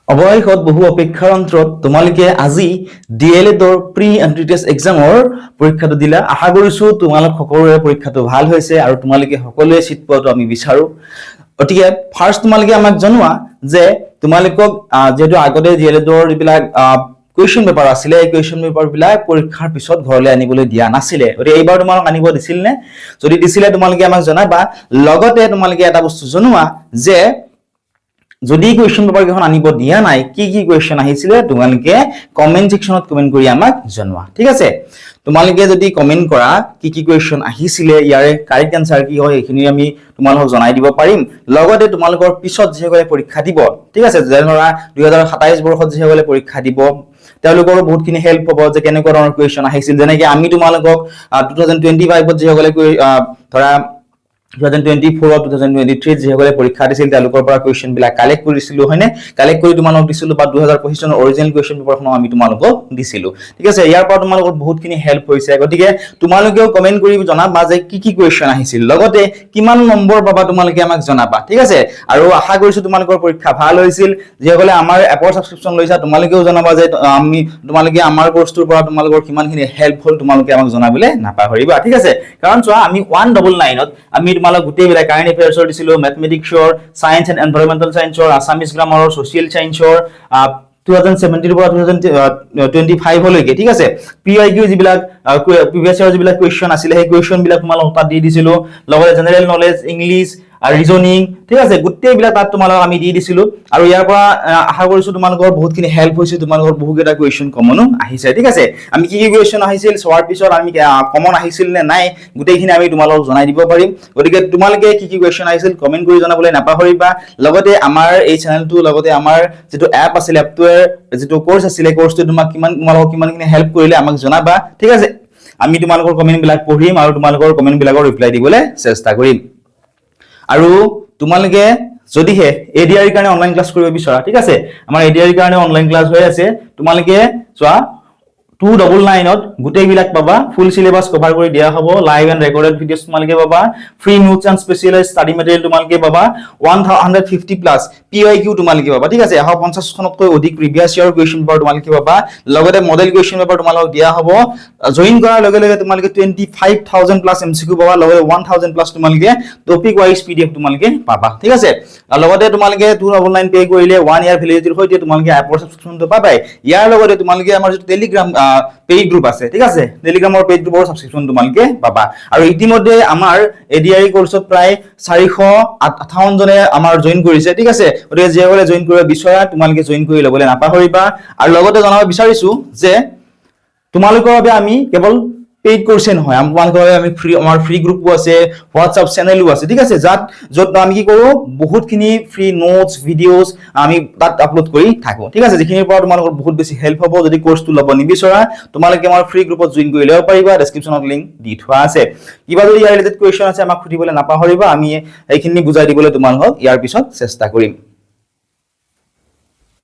অৱশেষত বহু অপেক্ষাৰ অন্তৰত তোমালোকে আজি ডিএলএডৰ প্ৰি এন্ট্ৰি টেষ্ট এক্সামৰ পৰীক্ষাটো দিলা। আশা কৰিছো তোমালোক সকলোৰে পৰীক্ষাটো ভাল হৈছে আৰু তোমালোকে সকলোৱে চিট পোৱাটো আমি বিচাৰো। গতিকে ফাৰ্ষ্ট তোমালোকে আমাক জনোৱা যে তোমালোকক যেহেতু আগতে ডিএলএডৰ যিবিলাক কুৱেশ্যন পেপাৰ আছিলে এই কুৱেশ্যন পেপাৰ বিলাক পৰীক্ষাৰ পিছত ঘৰলৈ আনিবলৈ দিয়া নাছিলে। গতিকে এইবাৰ তোমালোক আনিব দিছিল নে? যদি দিছিলে তোমালোকে আমাক জনাবা। লগতে তোমালোকে এটা বস্তু জনোৱা যে যদি কুৱেশ্যন পেপাৰ কেইখন আনিব দিয়া নাই কি কি কুৱেশ্যন আহিছিলে তোমালোকে কমেন্ট সেকশনত কমেন্ট কৰি আমাক জনোৱা। ঠিক আছে, তোমালোকে যদি কমেন্ট কৰা কি কি কুৱেশ্যন আহিছিলে ইয়াৰে কাৰেক্ট আনসাৰ কি হয় এইখিনি আমি তোমালোকক জনাই দিব পাৰিম। লগতে তোমালোকৰ পিছত যেসকলে পৰীক্ষা দিব, ঠিক আছে, যেনে ধৰা 2027 বৰ্ষত যেসকলে পৰীক্ষা দিব তেওঁলোকৰ বহুতখিনি হেল্প হ'ব যে কেনেকুৱা ধৰণৰ কুৱেশ্যন আহিছিল। যেনেকৈ আমি তোমালোকক 2025ত যেসকলে ধৰা 2024 2023 যেসকলে পৰীক্ষা দিছিল তেওঁলোকৰ পৰা কুৱেশ্যন বিলাক কালেক্ট কৰিছিলো, হয়নে? কালেক্ট কৰি তোমালোকক দিছিলো বা 2025 চনৰ অৰিজিনেল কুৱেশ্যন পেপাৰখন আমি তোমালোকক দিছিলো। ঠিক আছে, ইয়াৰ পৰা তোমালোকৰ বহুতখিনি হেল্প হৈছে। গতিকে তোমালোকেও কমেন্ট কৰি জনাবা যে কি কি কুৱেশ্যন আহিছিল, লগতে কিমান নম্বৰ পাবা তোমালোকে আমাক জনাবা। ঠিক আছে, আৰু আশা কৰিছো তোমালোকৰ পৰীক্ষা ভাল হৈছিল। যিসকলে আমাৰ এপৰ সাবস্ক্ৰিপশ্যন লৈছা তোমালোকেও জনাবা যে তোমালোকে আমাৰ কোৰ্সটোৰ পৰা তোমালোকৰ কিমানখিনি হেল্প হ'ল তোমালোকে আমাক জনাবলৈ নাপাহৰিবা। ঠিক আছে, কাৰণ চোৱা আমি 199ত আমি তোমালোক গোটেইবিলাক কাৰেণ্ট এফেয়াৰ্ছৰ দিছিলো, মেথমেটিক্সৰ, সায়েন্স এণ্ড এনভাইৰনমেন্টাল সায়েন্সৰ, আছামিজ গ্ৰামাৰৰ, ছচিয়েল সায়েন্সৰ 2017 পৰা 2025 লৈকে। ঠিক আছে, পিআইকিউ যিবিলাক প্ৰিভিয়াছ ইয়াৰ যিবিলাক কুৱেশ্যন আছিলে সেই কুৱেশ্যন বিলাক তোমালোকক তাত দি দিছিলো। লগতে জেনেৰেল নলেজ, ইংলিছ আৰু ৰিজনিং, ঠিক আছে, গোটেইবিলাক তাত তোমালোকক আমি দি দিছিলো। আৰু ইয়াৰ পৰা আশা কৰিছো তোমালোকৰ বহুতখিনি হেল্প হৈছে, তোমালোকৰ বহুকেইটা কুৱেশ্যন কমনো আহিছে। ঠিক আছে, আমি কি কি কুৱেশ্যন আহিছিল চোৱাৰ পিছত আমি কমন আহিছিল নে নাই গোটেইখিনি আমি তোমালোকক জনাই দিব পাৰিম। গতিকে তোমালোকে কি কি কুৱেশ্যন আহিছিল কমেন্ট কৰি জনাবলৈ নাপাহৰিবা। লগতে আমাৰ এই চেনেলটো লগতে আমাৰ যিটো এপ আছিল এপটোৰ যিটো কোৰ্স আছিলে কোৰ্সটো তোমালোকক কিমানখিনি হেল্প কৰিলে আমাক জনাবা। ঠিক আছে, আমি তোমালোকৰ কমেন্ট বিলাক পঢ়িম আৰু তোমালোকৰ কমেন্ট বিলাকৰ ৰিপ্লাই দিবলৈ চেষ্টা কৰিম। আৰু তোমালোকে যদিহে এডিআৰ কাৰণে অনলাইন ক্লাছ কৰিব বিচৰা, ঠিক আছে, আমাৰ এডিআৰ কাৰণে অনলাইন ক্লাছ হৈ আছে। তোমালোকে চোৱা 299ত গোটেইবিলাক পাবা, ফুল সিলেবাস কভাৰ কৰি দিয়া হ'ব, লাইভ এণ্ড ৰেকৰ্ডেড ভিডিঅ'ছ তোমালোকে পাবা, free notes and specialise study material তোমালোকে পাবা, 150 প্লাছ পিআইকিউ তোমালোকে পাবা। ঠিক আছে, 150খনতকৈ অধিক প্ৰিভিয়াছ ইয়াৰ কুৱেশ্যন পেপাৰ তোমালোকে পাবা। লগতে মডেল কুৱেশ্যন পেপাৰ তোমালোকক দিয়া হ'ব। জইন কৰাৰ লগে লগে তোমালোকে 25,000 প্লাছ এমচিকিউ পাবা, লগতে 1,000 প্লাছ তোমালোকে টপিক ৱাইজ পিডিএফ তোমালোকে পাবা। ঠিক আছে, লগতে তোমালোকে 299 পে কৰিলে 1 ইয়াৰ ভ্যালিডিটিৰ সৈতে তোমালোকে এপৰ সাবস্ক্ৰিপশ্যনটো পাবাই। ইয়াৰ লগতে তোমালোকে আমাৰ যিটো টেলিগ্ৰাম পেইড গ্ৰুপ আছে, ঠিক আছে, টেলিগ্ৰামৰ পেইড গ্ৰুপৰ সাবস্ক্ৰিপশ্যন তোমালোকে পাবা। আৰু ইতিমধ্যে আমাৰ এডিআই কোৰ্সত প্ৰায় 458 জনে আমাৰ জইন কৰিছে। ঠিক আছে, গতিকে যিসকলে জইন কৰিব বিচৰা তোমালোকে জইন কৰি ল'বলৈ নাপাহৰিবা। আৰু লগতে জনাব বিচাৰিছো যে তোমালোকৰ বাবে আমি কেৱল পেইড কোৰ্সে নহয়, তোমালোকৰ বাবে আমি আমাৰ ফ্ৰী গ্ৰুপো আছে, হোৱাটছআপ চেনেলো আছে। ঠিক আছে, য'ত আমি কি কৰো বহুতখিনি ফ্ৰী নোটছ ভিডিঅ'ছ আমি তাত আপলোড কৰি থাকো। ঠিক আছে, যিখিনিৰ পৰা তোমালোকৰ বহুত বেছি হেল্প হ'ব। যদি কোৰ্সটো ল'ব নিবিচৰা তোমালোকে আমাৰ ফ্ৰী গ্ৰুপত জইন কৰি ল'ব পাৰিবা, ডেছক্ৰিপশ্যনত লিংক দি থোৱা আছে। কিবা যদি ইয়াৰ ৰিলেটেড কুৱেশ্যন আছে আমাক সুধিবলৈ নাপাহৰিবা, আমি এইখিনি বুজাই দিবলৈ তোমালোকক ইয়াৰ পিছত চেষ্টা কৰিম।